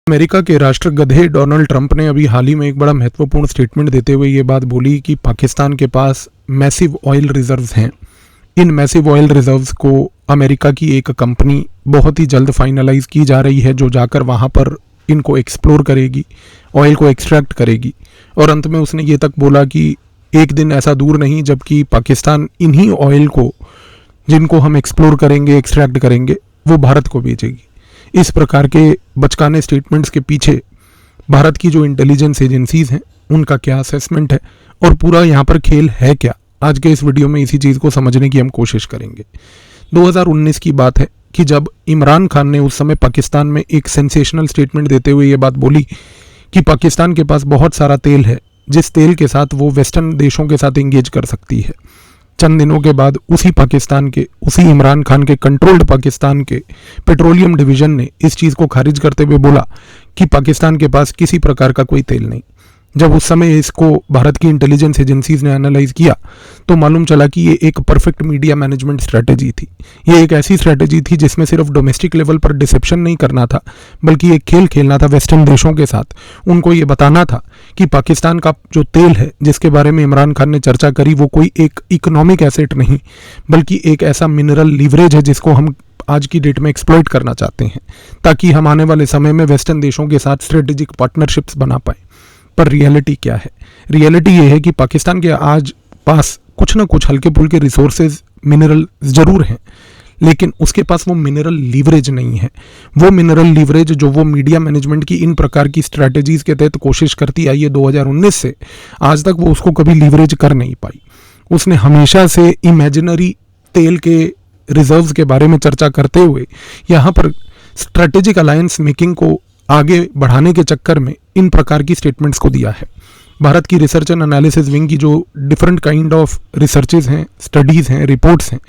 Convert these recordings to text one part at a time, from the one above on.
America के राष्ट्रगधे Donald Trump ने अभी हाल ही में एक बड़ा महत्वपूर्ण स्टेटमेंट देते हुए ये बात बोली कि पाकिस्तान के पास मैसिव ऑयल रिजर्व्स हैं। इन मैसिव ऑयल रिजर्व्स को अमेरिका की एक कंपनी बहुत ही जल्द फाइनलाइज की जा रही है, जो जाकर वहाँ पर इनको एक्सप्लोर करेगी, ऑयल को एक्सट्रैक्ट करेगी। और अंत में उसने ये तक बोला कि एक दिन ऐसा दूर नहीं जबकि पाकिस्तान इन्हीं ऑयल को, जिनको हम एक्सप्लोर करेंगे, एक्सट्रैक्ट करेंगे, वो भारत को बेचेगी। इस प्रकार के बचकाने स्टेटमेंट्स के पीछे भारत की जो इंटेलिजेंस एजेंसीज हैं उनका क्या असेसमेंट है और पूरा यहाँ पर खेल है क्या, आज के इस वीडियो में इसी चीज़ को समझने की हम कोशिश करेंगे। 2019 की बात है कि जब इमरान खान ने उस समय पाकिस्तान में एक सेंसेशनल स्टेटमेंट देते हुए ये बात बोली कि पाकिस्तान के पास बहुत सारा तेल है, जिस तेल के साथ वो वेस्टर्न देशों के साथ एंगेज कर सकती है। चंद दिनों के बाद उसी पाकिस्तान के, उसी इमरान खान के कंट्रोल्ड पाकिस्तान के पेट्रोलियम डिवीजन ने इस चीज़ को खारिज करते हुए बोला कि पाकिस्तान के पास किसी प्रकार का कोई तेल नहीं। जब उस समय इसको भारत की इंटेलिजेंस एजेंसीज ने एनालाइज किया तो मालूम चला कि ये एक परफेक्ट मीडिया मैनेजमेंट स्ट्रैटेजी थी। ये एक ऐसी स्ट्रैटेजी थी जिसमें सिर्फ डोमेस्टिक लेवल पर डिसेप्शन नहीं करना था, बल्कि एक खेल खेलना था वेस्टर्न देशों के साथ। उनको ये बताना था कि पाकिस्तान का जो तेल है, जिसके बारे में इमरान खान ने चर्चा करी, वो कोई एक इकोनॉमिक एसेट नहीं बल्कि एक ऐसा मिनरल लीवरेज है जिसको हम आज की डेट में एक्सप्लॉइट करना चाहते हैं, ताकि हम आने वाले समय में वेस्टर्न देशों के साथ स्ट्रेटेजिक पार्टनरशिप्स बना पाए। पर रियलिटी क्या है? रियलिटी ये है कि पाकिस्तान के आज पास कुछ ना कुछ हल्के फुल्के रिसोर्सेज, मिनरल जरूर हैं, लेकिन उसके पास वो मिनरल लीवरेज नहीं है। वो मिनरल लीवरेज जो वो मीडिया मैनेजमेंट की इन प्रकार की स्ट्रैटेजीज के तहत कोशिश करती आई है 2019 से, आज तक वो उसको कभी लीवरेज कर नहीं पाई। उसने हमेशा से इमेजिनरी तेल के रिजर्व्स के बारे में चर्चा करते हुए यहाँ पर स्ट्रैटेजिक अलायंस मेकिंग को आगे बढ़ाने के चक्कर में इन प्रकार की स्टेटमेंट्स को दिया है। भारत की रिसर्च एंड एनालिसिस विंग की जो डिफरेंट काइंड ऑफ रिसर्चेज हैं, स्टडीज़ हैं, रिपोर्ट्स हैं,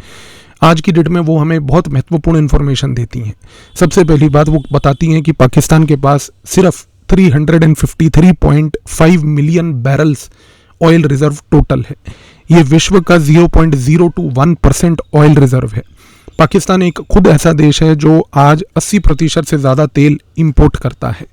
आज की डेट में वो हमें बहुत महत्वपूर्ण इन्फॉर्मेशन देती हैं। सबसे पहली बात वो बताती हैं कि पाकिस्तान के पास सिर्फ 353.5 million barrels oil reserve total है। ये विश्व का 0.021% ऑयल रिजर्व है। पाकिस्तान एक खुद ऐसा देश है जो आज 80% से ज़्यादा तेल इंपोर्ट करता है।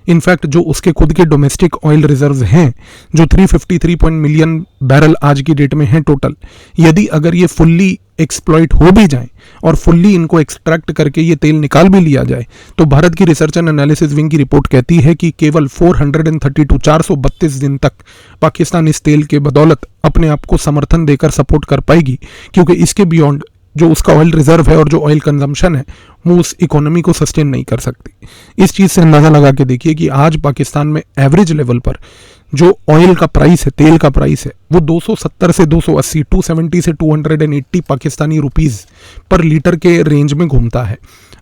इनफैक्ट जो उसके खुद के डोमेस्टिक ऑयल रिजर्व्स हैं, जो 353 मिलियन बैरल आज की डेट में हैं टोटल, यदि अगर ये फुल्ली एक्सप्लॉइट हो भी जाएं और फुल्ली इनको एक्सट्रैक्ट करके ये तेल निकाल भी लिया जाए, तो भारत की रिसर्च एंड एनालिसिस विंग की रिपोर्ट कहती है कि केवल 432 दिन तक पाकिस्तान इस तेल के बदौलत अपने आप को समर्थन देकर सपोर्ट कर पाएगी, क्योंकि इसके बियॉन्ड जो उसका ऑयल रिजर्व है और जो ऑयल कंजम्पशन है वो उस इकोनॉमी को सस्टेन नहीं कर सकती। इस चीज़ से अंदाज़ा लगा के देखिए कि आज पाकिस्तान में एवरेज लेवल पर जो ऑयल का प्राइस है, तेल का प्राइस है, वो 270 से 280, 270 से 280 पाकिस्तानी रुपीज़ पर लीटर के रेंज में घूमता है।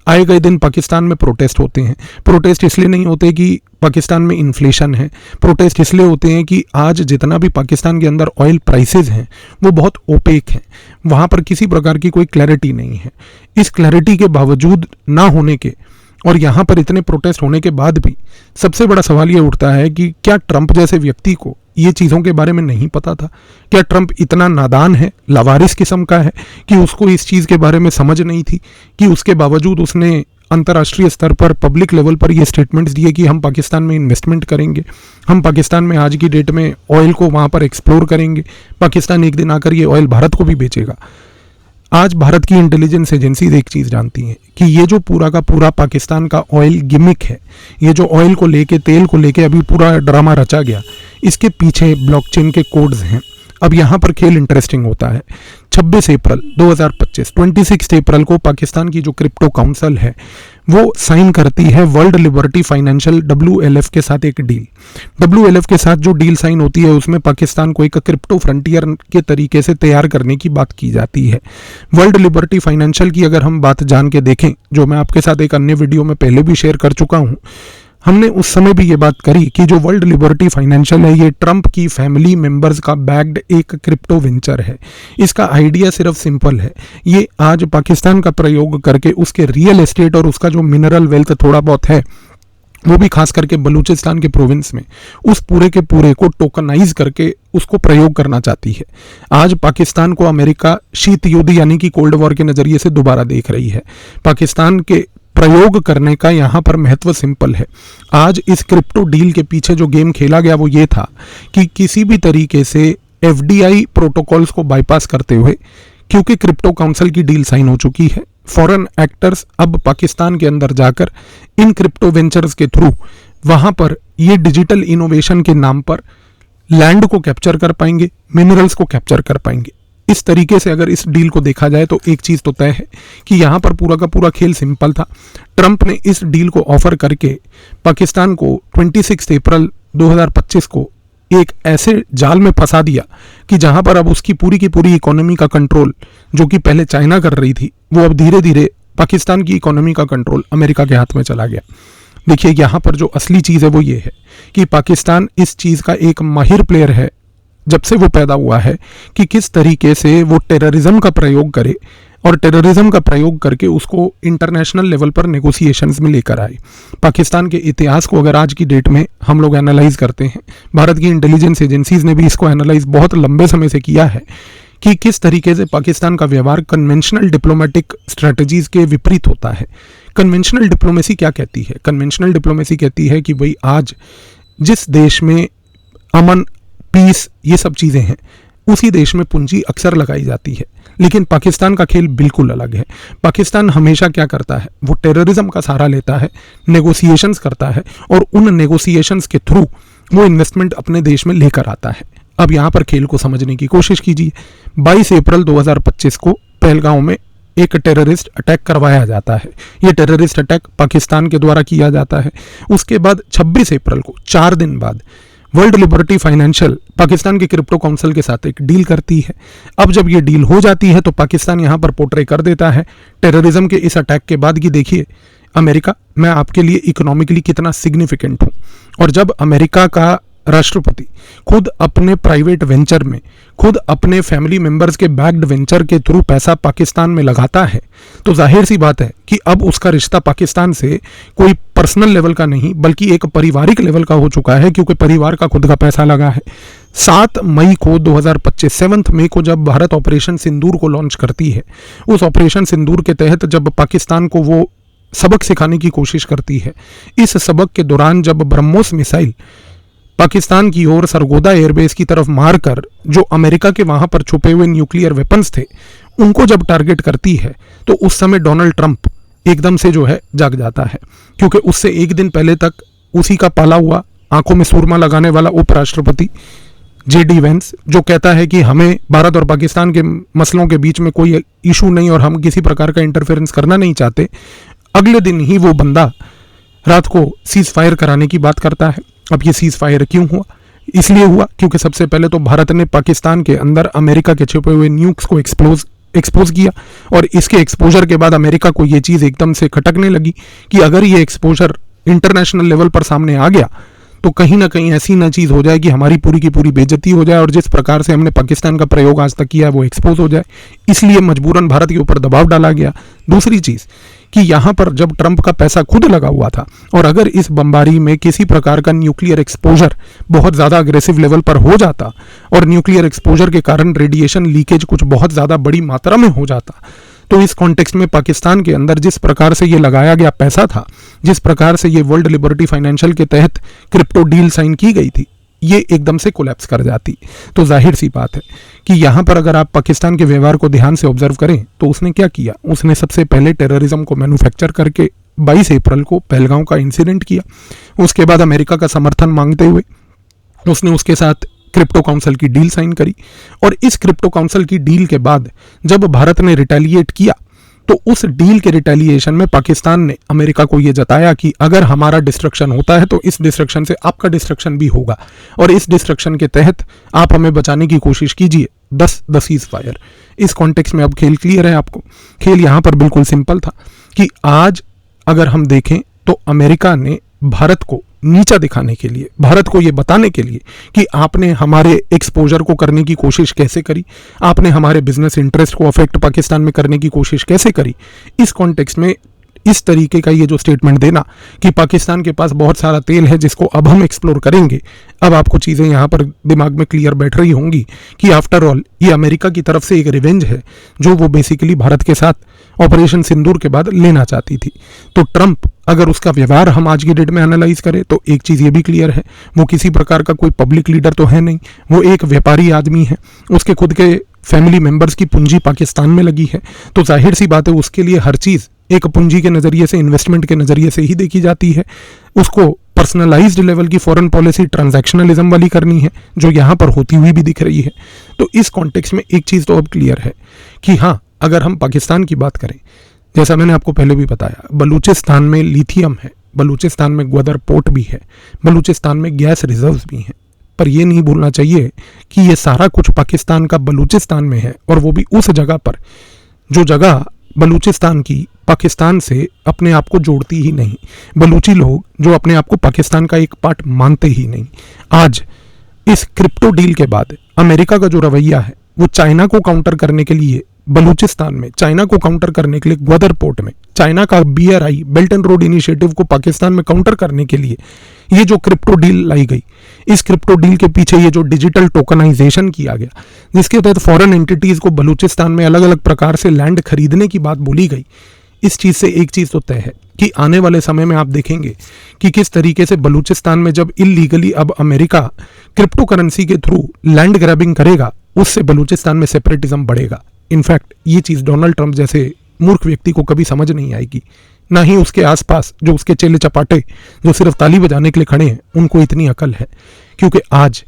आए गए दिन पाकिस्तान में प्रोटेस्ट होते हैं। प्रोटेस्ट इसलिए नहीं होते कि पाकिस्तान में इन्फ्लेशन है, प्रोटेस्ट इसलिए होते हैं कि आज जितना भी पाकिस्तान के अंदर ऑयल प्राइसेस हैं वो बहुत ओपेक हैं। वहाँ पर किसी प्रकार की कोई क्लैरिटी नहीं है। इस क्लैरिटी के बावजूद ना होने के और यहाँ पर इतने प्रोटेस्ट होने के बाद भी सबसे बड़ा सवाल ये उठता है कि क्या ट्रंप जैसे व्यक्ति को ये चीज़ों के बारे में नहीं पता था? क्या ट्रंप इतना नादान है, लावारिस किस्म का है कि उसको इस चीज़ के बारे में समझ नहीं थी कि उसके बावजूद उसने अंतर्राष्ट्रीय स्तर पर, पब्लिक लेवल पर ये स्टेटमेंट्स दिए कि हम पाकिस्तान में इन्वेस्टमेंट करेंगे, हम पाकिस्तान में आज की डेट में ऑयल को वहाँ पर एक्सप्लोर करेंगे, पाकिस्तान एक दिन आकर ये ऑयल भारत को भी बेचेगा। आज भारत की इंटेलिजेंस एजेंसीज एक चीज़ जानती हैं कि ये जो पूरा का पूरा पाकिस्तान का ऑयल गिमिक है, ये जो ऑयल को लेके, तेल को लेके अभी पूरा ड्रामा रचा गया, इसके पीछे ब्लॉकचेन के कोड्स हैं। अब यहाँ पर खेल इंटरेस्टिंग होता है। 26 अप्रैल 2025, 26 अप्रैल को पाकिस्तान की जो क्रिप्टो काउंसिल है वो साइन करती है वर्ल्ड लिबर्टी फाइनेंशियल WLF के साथ एक डील। WLF के साथ जो डील साइन होती है उसमें पाकिस्तान को एक क्रिप्टो फ्रंटियर के तरीके से तैयार करने की बात की जाती है। वर्ल्ड लिबर्टी फाइनेंशियल की अगर हम बात जान के देखें, जो मैं आपके साथ एक अन्य वीडियो में पहले भी शेयर कर चुका हूँ, हमने उस समय भी ये बात करी कि जो वर्ल्ड लिबर्टी फाइनेंशियल है ये ट्रंप की फैमिली मेंबर्स का बैक्ड एक क्रिप्टो वेंचर है। इसका आइडिया सिर्फ सिंपल है, ये आज पाकिस्तान का प्रयोग करके उसके रियल एस्टेट और उसका जो मिनरल वेल्थ थोड़ा बहुत है, वो भी खास करके बलूचिस्तान के प्रोविंस में, उस पूरे के पूरे को टोकनाइज करके उसको प्रयोग करना चाहती है। आज पाकिस्तान को अमेरिका शीत युद्ध यानी कि कोल्ड वॉर के नज़रिए से दोबारा देख रही है। पाकिस्तान के प्रयोग करने का यहाँ पर महत्व सिंपल है। आज इस क्रिप्टो डील के पीछे जो गेम खेला गया वो ये था कि किसी भी तरीके से एफडीआई प्रोटोकॉल्स को बाईपास करते हुए, क्योंकि क्रिप्टो काउंसिल की डील साइन हो चुकी है, फॉरेन एक्टर्स अब पाकिस्तान के अंदर जाकर इन क्रिप्टो वेंचर्स के थ्रू वहां पर ये डिजिटल इनोवेशन के नाम पर लैंड को कैप्चर कर पाएंगे, मिनरल्स को कैप्चर कर पाएंगे। इस तरीके से अगर इस डील को देखा जाए तो एक चीज तो तय है कि यहां पर पूरा का पूरा खेल सिंपल था। ट्रंप ने इस डील को ऑफर करके पाकिस्तान को 26 अप्रैल 2025 को एक ऐसे जाल में फंसा दिया कि जहां पर अब उसकी पूरी इकोनॉमी का कंट्रोल, जो कि पहले चाइना कर रही थी, वो अब धीरे धीरे पाकिस्तान की इकोनॉमी का कंट्रोल अमेरिका के हाथ में चला गया। देखिए, यहाँ पर जो असली चीज़ है वो ये है कि पाकिस्तान इस चीज़ का एक माहिर प्लेयर है जब से वो पैदा हुआ है कि किस तरीके से वो टेररिज्म का प्रयोग करे और टेररिज्म का प्रयोग करके उसको इंटरनेशनल लेवल पर नेगोशिएशंस में लेकर आए। पाकिस्तान के इतिहास को अगर आज की डेट में हम लोग एनालाइज करते हैं, भारत की इंटेलिजेंस एजेंसीज ने भी इसको एनालाइज बहुत लंबे समय से किया है कि किस तरीके से पाकिस्तान का व्यवहार कन्वेंशनल डिप्लोमेटिक स्ट्रेटजीज के विपरीत होता है। कन्वेंशनल डिप्लोमेसी क्या कहती है? कन्वेंशनल डिप्लोमेसी कहती है कि भाई आज जिस देश में अमन, पीस, ये सब चीज़ें हैं, उसी देश में पूंजी अक्सर लगाई जाती है। लेकिन पाकिस्तान का खेल बिल्कुल अलग है। पाकिस्तान हमेशा क्या करता है, वो टेररिज्म का सहारा लेता है, नेगोशिएशंस करता है और उन नेगोशिएशंस के थ्रू वो इन्वेस्टमेंट अपने देश में लेकर आता है। अब यहाँ पर खेल को समझने की कोशिश कीजिए। 22 अप्रैल 2025 को पहलगांव में एक टेररिस्ट अटैक करवाया जाता है। ये टेररिस्ट अटैक पाकिस्तान के द्वारा किया जाता है। उसके बाद 26 अप्रैल को, 4 दिन बाद, वर्ल्ड लिबर्टी फाइनेंशियल पाकिस्तान के क्रिप्टो काउंसिल के साथ एक डील करती है। अब जब ये डील हो जाती है तो पाकिस्तान यहाँ पर पोर्ट्रे कर देता है टेररिज्म के इस अटैक के बाद कि देखिए अमेरिका, मैं आपके लिए इकोनॉमिकली कितना सिग्निफिकेंट हूँ। और जब अमेरिका का राष्ट्रपति खुद अपने प्राइवेट वेंचर में, खुद अपने फैमिली मेंबर्स के बैक्ड वेंचर के थ्रू पैसा पाकिस्तान में लगाता है, तो जाहिर सी बात है कि अब उसका रिश्ता पाकिस्तान से कोई पर्सनल लेवल का नहीं बल्कि एक पारिवारिक लेवल का हो चुका है, क्योंकि परिवार का खुद का पैसा लगा है। 7 मई को 2025, 7 मई को जब भारत ऑपरेशन सिंदूर को लॉन्च करती है, उस ऑपरेशन सिंदूर के तहत जब पाकिस्तान को वो सबक सिखाने की कोशिश करती है, इस सबक के दौरान जब ब्रह्मोस मिसाइल पाकिस्तान की ओर सरगोदा एयरबेस की तरफ मारकर जो अमेरिका के वहां पर छुपे हुए न्यूक्लियर वेपन्स थे उनको जब टारगेट करती है, तो उस समय डोनाल्ड ट्रंप एकदम से जो है जाग जाता है, क्योंकि उससे एक दिन पहले तक उसी का पाला हुआ, आंखों में सुरमा लगाने वाला उपराष्ट्रपति JD वेंस, जो कहता है कि हमें भारत और पाकिस्तान के मसलों के बीच में कोई इशू नहीं और हम किसी प्रकार का इंटरफेरेंस करना नहीं चाहते, अगले दिन ही वो बंदा रात को सीज फायर कराने की बात करता है। अब ये सीज फायर क्यों हुआ? इसलिए हुआ क्योंकि सबसे पहले तो भारत ने पाकिस्तान के अंदर अमेरिका के छुपे हुए न्यूक्स को एक्सपोज किया और इसके एक्सपोजर के बाद अमेरिका को ये चीज़ एकदम से खटकने लगी कि अगर ये एक्सपोजर इंटरनेशनल लेवल पर सामने आ गया तो कहीं ना कहीं ऐसी ना चीज़ हो जाए कि हमारी पूरी की पूरी बेइज्जती हो जाए और जिस प्रकार से हमने पाकिस्तान का प्रयोग आज तक किया है वो एक्सपोज हो जाए। इसलिए मजबूरन भारत के ऊपर दबाव डाला गया। दूसरी चीज़ कि यहाँ पर जब ट्रंप का पैसा खुद लगा हुआ था और अगर इस बमबारी में किसी प्रकार का न्यूक्लियर एक्सपोजर बहुत ज़्यादा अग्रेसिव लेवल पर हो जाता और न्यूक्लियर एक्सपोजर के कारण रेडिएशन लीकेज कुछ बहुत ज़्यादा बड़ी मात्रा में हो जाता, तो इस कॉन्टेक्स्ट में पाकिस्तान के अंदर जिस प्रकार से ये लगाया गया पैसा था, जिस प्रकार से ये वर्ल्ड लिबर्टी फाइनेंशियल के तहत क्रिप्टो डील साइन की गई थी, ये एकदम से कोलैप्स कर जाती। तो जाहिर सी बात है कि यहाँ पर अगर आप पाकिस्तान के व्यवहार को ध्यान से ऑब्जर्व करें तो उसने क्या किया, उसने सबसे पहले टेररिज्म को मैन्युफैक्चर करके 22 अप्रैल को पहलगांव का इंसिडेंट किया। उसके बाद अमेरिका का समर्थन मांगते हुए उसने उसके साथ क्रिप्टो काउंसिल की डील साइन करी और इस क्रिप्टो काउंसिल की डील के बाद जब भारत ने रिटेलिएट किया तो उस डील के रिटेलिएशन में पाकिस्तान ने अमेरिका को यह जताया कि अगर हमारा डिस्ट्रक्शन होता है तो इस डिस्ट्रक्शन से आपका डिस्ट्रक्शन भी होगा और इस डिस्ट्रक्शन के तहत आप हमें बचाने की कोशिश कीजिए, द सीज फायर। इस कॉन्टेक्स्ट में अब खेल क्लियर है आपको। खेल यहाँ पर बिल्कुल सिंपल था कि आज अगर हम देखें तो अमेरिका ने भारत को नीचा दिखाने के लिए, भारत को ये बताने के लिए कि आपने हमारे एक्सपोजर को करने की कोशिश कैसे करी, आपने हमारे बिजनेस इंटरेस्ट को अफेक्ट पाकिस्तान में करने की कोशिश कैसे करी, इस कॉन्टेक्स्ट में इस तरीके का ये जो स्टेटमेंट देना कि पाकिस्तान के पास बहुत सारा तेल है जिसको अब हम एक्सप्लोर करेंगे, अब आपको चीज़ें यहाँ पर दिमाग में क्लियर बैठ रही होंगी कि आफ्टर ऑल ये अमेरिका की तरफ से एक रिवेंज है जो वो बेसिकली भारत के साथ ऑपरेशन सिंदूर के बाद लेना चाहती थी। तो ट्रंप, अगर उसका व्यवहार हम आज की डेट में एनालाइज करें तो एक चीज़ ये भी क्लियर है, वो किसी प्रकार का कोई पब्लिक लीडर तो है नहीं, वो एक व्यापारी आदमी है, उसके खुद के फैमिली मेंबर्स की पूंजी पाकिस्तान में लगी है, तो जाहिर सी बात है उसके लिए हर चीज़ एक पूंजी के नज़रिए से, इन्वेस्टमेंट के नज़रिए से ही देखी जाती है। उसको पर्सनलाइज्ड लेवल की फॉरेन पॉलिसी ट्रांजैक्शनलिज्म वाली करनी है, जो यहाँ पर होती हुई भी दिख रही है। तो इस कॉन्टेक्स्ट में एक चीज़ तो अब क्लियर है कि हाँ, अगर हम पाकिस्तान की बात करें, जैसा मैंने आपको पहले भी बताया, बलूचिस्तान में लिथियम है, बलूचिस्तान में ग्वादर पोर्ट भी है, बलूचिस्तान में गैस रिजर्व्स भी हैं, पर यह नहीं भूलना चाहिए कि ये सारा कुछ पाकिस्तान का बलूचिस्तान में है, और वो भी उस जगह पर जो जगह बलूचिस्तान की पाकिस्तान से अपने आप को जोड़ती ही नहीं, बलूची लोग जो अपने आप को पाकिस्तान का एक पार्ट मानते ही नहीं। आज इस क्रिप्टो डील के बाद अमेरिका का जो रवैया है वो चाइना को काउंटर करने के लिए बलूचिस्तान में, चाइना को काउंटर करने के लिए ग्वादर पोर्ट में, चाइना का BRI belt and road initiative को पाकिस्तान में काउंटर करने के लिए ये जो क्रिप्टो डील लाई गई, इस क्रिप्टो डील के पीछे ये जो डिजिटल टोकनाइजेशन किया गया, जिसके तहत फॉरेन एंटिटीज को बलूचिस्तान में अलग अलग प्रकार से लैंड खरीदने की बात बोली गई, इस चीज़ से एक चीज़ तो तय है कि आने वाले समय में आप देखेंगे कि किस तरीके से बलूचिस्तान में जब इलीगली अब अमेरिका क्रिप्टो करेंसी के थ्रू लैंड ग्रैबिंग करेगा, उससे बलूचिस्तान में सेपरेटिज्म बढ़ेगा। इनफैक्ट ये चीज़ डोनाल्ड ट्रंप जैसे मूर्ख व्यक्ति को कभी समझ नहीं आएगी, ना ही उसके आसपास जो उसके चेले चपाटे जो सिर्फ ताली बजाने के लिए खड़े हैं उनको इतनी अकल है। क्योंकि आज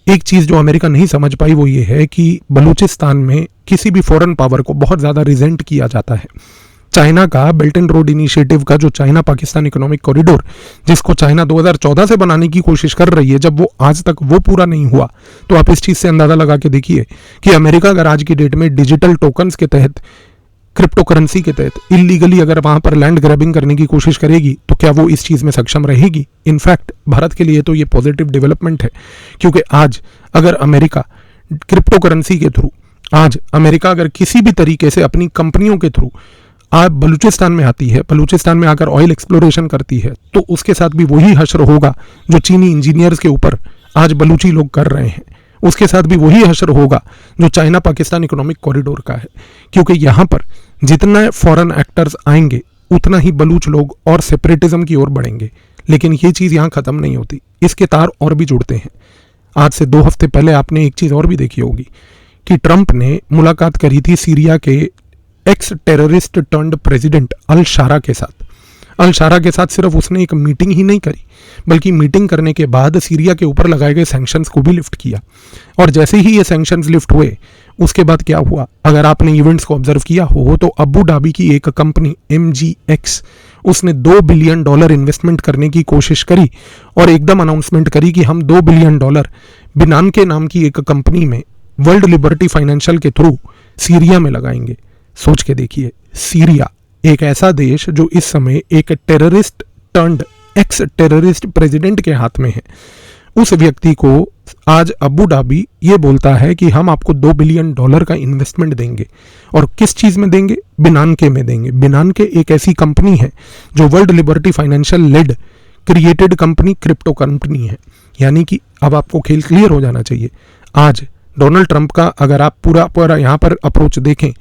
एक चीज़ जो अमेरिका नहीं समझ पाई वो ये है कि बलूचिस्तान में किसी भी फॉरेन पावर को बहुत ज़्यादा रिजेंट किया जाता है। चाइना का बेल्ट एंड रोड इनिशिएटिव का जो चाइना पाकिस्तान इकोनॉमिक कॉरिडोर, जिसको चाइना 2014 से बनाने की कोशिश कर रही है, जब वो आज तक वो पूरा नहीं हुआ, तो आप इस चीज़ से अंदाज़ा लगा के देखिए कि अमेरिका अगर आज की डेट में डिजिटल टोकन्स के तहत, क्रिप्टो करेंसी के तहत इलीगली अगर वहां पर लैंड ग्रैबिंग करने की कोशिश करेगी तो क्या वो इस चीज़ में सक्षम रहेगी? इनफैक्ट भारत के लिए तो ये पॉजिटिव डेवलपमेंट है, क्योंकि आज अगर अमेरिका क्रिप्टो करेंसी के थ्रू, आज अमेरिका अगर किसी भी तरीके से अपनी कंपनियों के थ्रू आज बलूचिस्तान में आती है, बलूचिस्तान में आकर ऑयल एक्सप्लोरेशन करती है, तो उसके साथ भी वही हश्र होगा जो चीनी इंजीनियर्स के ऊपर आज बलूची लोग कर रहे हैं, उसके साथ भी वही हश्र होगा जो चाइना पाकिस्तान इकोनॉमिक कॉरिडोर का है। क्योंकि यहाँ पर जितना फॉरेन एक्टर्स आएंगे उतना ही बलूच लोग और सेपरेटिज्म की ओर बढ़ेंगे। लेकिन ये चीज़ यहाँ ख़त्म नहीं होती, इसके तार और भी जुड़ते हैं। आज से 2 हफ्ते पहले आपने एक चीज़ और भी देखी होगी कि ट्रंप ने मुलाकात करी थी सीरिया के एक्स टेररिस्ट टर्न्ड प्रेसिडेंट अल शारा के साथ। अल शारा के साथ सिर्फ उसने एक मीटिंग ही नहीं करी, बल्कि मीटिंग करने के बाद सीरिया के ऊपर लगाए गए सैंक्शंस को भी लिफ्ट किया। और जैसे ही ये सैंक्शंस लिफ्ट हुए, उसके बाद क्या हुआ, अगर आपने इवेंट्स को ऑब्जर्व किया हो तो अबू धाबी की एक कंपनी MGX, उसने $2 बिलियन इन्वेस्टमेंट करने की कोशिश करी और एकदम अनाउंसमेंट करी कि हम $2 बिलियन बिनान के नाम की एक कंपनी में वर्ल्ड लिबर्टी फाइनेंशियल के थ्रू सीरिया में लगाएंगे। सोच के देखिए, सीरिया एक ऐसा देश जो इस समय एक terrorist turned x terrorist president के हाथ में है, उस व्यक्ति को आज अबू धाबी ये बोलता है कि हम आपको $2 बिलियन का इन्वेस्टमेंट देंगे। और किस चीज़ में देंगे? बिनानके में देंगे। बिनानके एक ऐसी कंपनी है जो World Liberty Financial led created company, crypto company है। यानी कि अब आपको खेल क्लियर हो जाना चाहिए। आज डोनाल्ड ट्रंप का अगर आप पूरा यहाँ पर अप्रोच देखें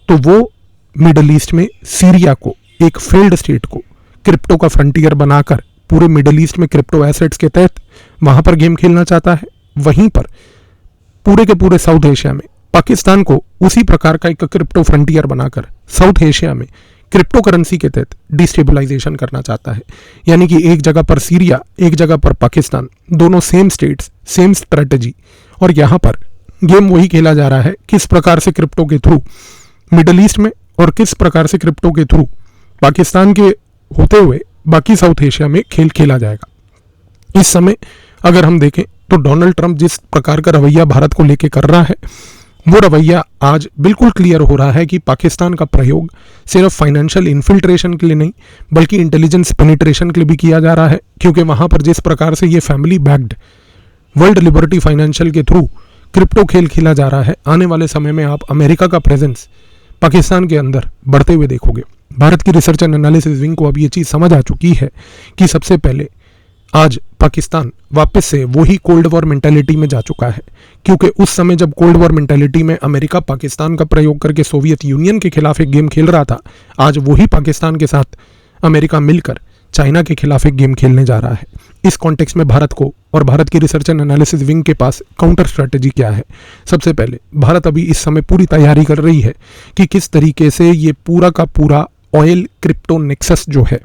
तो वो मिडल ईस्ट में सीरिया को, एक फेल्ड स्टेट को, क्रिप्टो का फ्रंटियर बनाकर पूरे मिडल ईस्ट में क्रिप्टो एसेट्स के तहत वहां पर गेम खेलना चाहता है। वहीं पर पूरे के पूरे साउथ एशिया में पाकिस्तान को उसी प्रकार का एक क्रिप्टो फ्रंटियर बनाकर साउथ एशिया में क्रिप्टो करेंसी के तहत डिस्टेबलाइजेशन करना चाहता है। यानी कि एक जगह पर सीरिया, एक जगह पर पाकिस्तान, दोनों सेम स्टेट्स, सेम स्ट्रेटजी, और यहाँ पर गेम वही खेला जा रहा है किस प्रकार से क्रिप्टो के थ्रू मिडल ईस्ट में और किस प्रकार से क्रिप्टो के थ्रू पाकिस्तान के होते हुए बाकी साउथ एशिया में खेल खेला जाएगा। इस समय अगर हम देखें तो डोनाल्ड ट्रंप जिस प्रकार का रवैया भारत को लेके कर रहा है, वो रवैया आज बिल्कुल क्लियर हो रहा है कि पाकिस्तान का प्रयोग सिर्फ फाइनेंशियल इन्फिल्ट्रेशन के लिए नहीं बल्कि इंटेलिजेंस पेनिट्रेशन के लिए भी किया जा रहा है। क्योंकि वहां पर जिस प्रकार से ये family backed world Liberty financial के थ्रू क्रिप्टो खेल खेला जा रहा है, आने वाले समय में आप अमेरिका का प्रेजेंस पाकिस्तान के अंदर बढ़ते हुए देखोगे। भारत की रिसर्च एंड एनालिसिस विंग को अब ये चीज़ समझ आ चुकी है कि सबसे पहले आज पाकिस्तान वापस से वही कोल्ड वॉर मेंटालिटी में जा चुका है, क्योंकि उस समय जब कोल्ड वॉर मेंटालिटी में अमेरिका पाकिस्तान का प्रयोग करके सोवियत यूनियन के खिलाफ एक गेम खेल रहा था, आज वही पाकिस्तान के साथ अमेरिका मिलकर चाइना के खिलाफ एक गेम खेलने जा रहा है। इस कॉन्टेक्स्ट में भारत को और भारत की रिसर्च एंड एनालिसिस विंग के पास काउंटर स्ट्रैटेजी क्या है? सबसे पहले भारत अभी इस समय पूरी तैयारी कर रही है कि किस तरीके से ये पूरा का पूरा ऑयल क्रिप्टो नेक्सस जो है,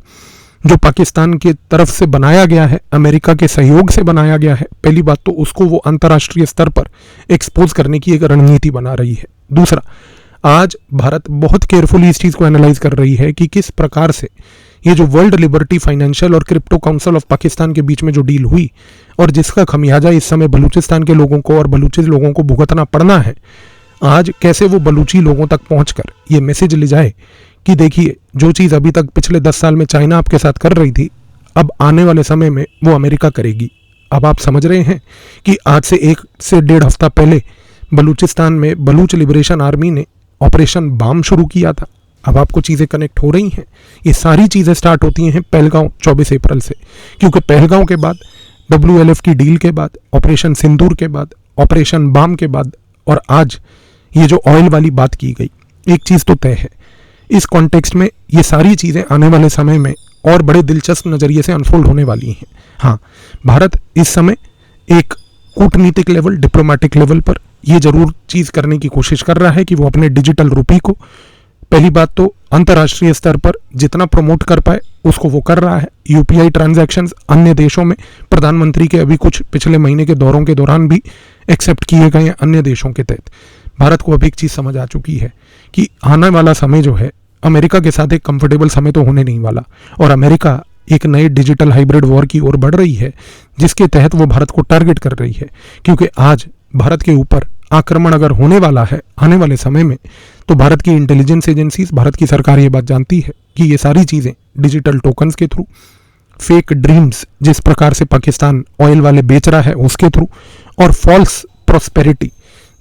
जो पाकिस्तान की तरफ से बनाया गया है, अमेरिका के सहयोग से बनाया गया है, पहली बात तो उसको वो अंतर्राष्ट्रीय स्तर पर एक्सपोज करने की एक रणनीति बना रही है। दूसरा, आज भारत बहुत केयरफुली इस चीज़ को एनालाइज कर रही है कि किस प्रकार से ये जो वर्ल्ड लिबर्टी फाइनेंशियल और क्रिप्टो काउंसिल ऑफ पाकिस्तान के बीच में जो डील हुई और जिसका खमियाजा इस समय बलूचिस्तान के लोगों को और बलूची लोगों को भुगतना पड़ना है, आज कैसे वो बलूची लोगों तक पहुंचकर ये मैसेज ले जाए कि देखिए, जो चीज़ अभी तक पिछले 10 साल में चाइना आपके साथ कर रही थी, अब आने वाले समय में वो अमेरिका करेगी। अब आप समझ रहे हैं कि आज से 1 से 1.5 हफ्ता पहले बलूचिस्तान में बलूच लिबरेशन आर्मी ने ऑपरेशन बाम शुरू किया था। अब आपको चीज़ें कनेक्ट हो रही हैं। ये सारी चीज़ें स्टार्ट होती हैं पहलगांव 24 अप्रैल से, क्योंकि पहलगांव के बाद, WLF की डील के बाद, ऑपरेशन सिंदूर के बाद, ऑपरेशन बाम के बाद और आज ये जो ऑयल वाली बात की गई, एक चीज़ तो तय है, इस कॉन्टेक्स्ट में ये सारी चीज़ें आने वाले समय में और बड़े दिलचस्प नज़रिए से अनफोल्ड होने वाली हैं। हाँ, भारत इस समय एक कूटनीतिक लेवल, डिप्लोमेटिक लेवल पर ये जरूर चीज़ करने की कोशिश कर रहा है कि वो अपने डिजिटल रुपये को पहली बात तो अंतर्राष्ट्रीय स्तर पर जितना प्रमोट कर पाए उसको वो कर रहा है। UPI ट्रांजैक्शंस अन्य देशों में प्रधानमंत्री के अभी कुछ पिछले महीने के दौरों के दौरान भी एक्सेप्ट किए गए हैं अन्य देशों के तहत। भारत को अभी एक चीज़ समझ आ चुकी है कि आने वाला समय जो है अमेरिका के साथ एक कंफर्टेबल समय तो होने नहीं वाला, और अमेरिका एक नए डिजिटल हाइब्रिड वॉर की ओर बढ़ रही है, जिसके तहत वो भारत को टारगेट कर रही है। क्योंकि आज भारत के ऊपर आक्रमण अगर होने वाला है आने वाले समय में, तो भारत की इंटेलिजेंस एजेंसीज, भारत की सरकार ये बात जानती है कि ये सारी चीज़ें डिजिटल टोकन्स के थ्रू, फेक ड्रीम्स जिस प्रकार से पाकिस्तान ऑयल वाले बेच रहा है उसके थ्रू, और फॉल्स प्रॉस्पेरिटी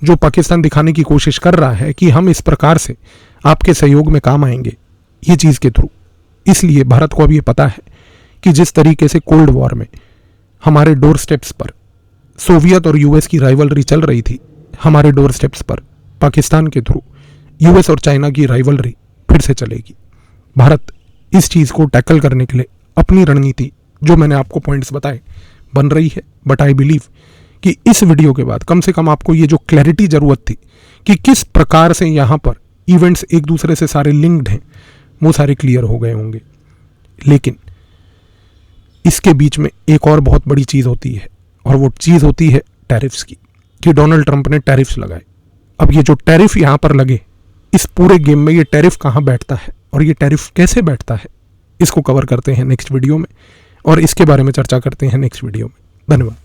जो पाकिस्तान दिखाने की कोशिश कर रहा है कि हम इस प्रकार से आपके सहयोग में काम आएंगे, ये चीज़ के थ्रू। इसलिए भारत को अब ये पता है कि जिस तरीके से कोल्ड वॉर में हमारे डोर स्टेप्स पर सोवियत और US की राइवलरी चल रही थी, हमारे डोर स्टेप्स पर पाकिस्तान के थ्रू US और चाइना की राइवलरी फिर से चलेगी। भारत इस चीज़ को टैकल करने के लिए अपनी रणनीति, जो मैंने आपको पॉइंट्स बताए, बन रही है। बट आई बिलीव कि इस वीडियो के बाद कम से कम आपको ये जो क्लैरिटी ज़रूरत थी कि किस प्रकार से यहाँ पर इवेंट्स एक दूसरे से सारे लिंक्ड हैं, वो सारे क्लियर हो गए होंगे। लेकिन इसके बीच में एक और बहुत बड़ी चीज़ होती है, और वो चीज़ होती है टैरिफ्स की, कि डोनाल्ड ट्रंप ने टैरिफ्स लगाए। अब ये जो टैरिफ यहाँ पर लगे, इस पूरे गेम में ये टैरिफ कहाँ बैठता है और ये टैरिफ कैसे बैठता है, इसको कवर करते हैं नेक्स्ट वीडियो में, और इसके बारे में चर्चा करते हैं नेक्स्ट वीडियो में। धन्यवाद।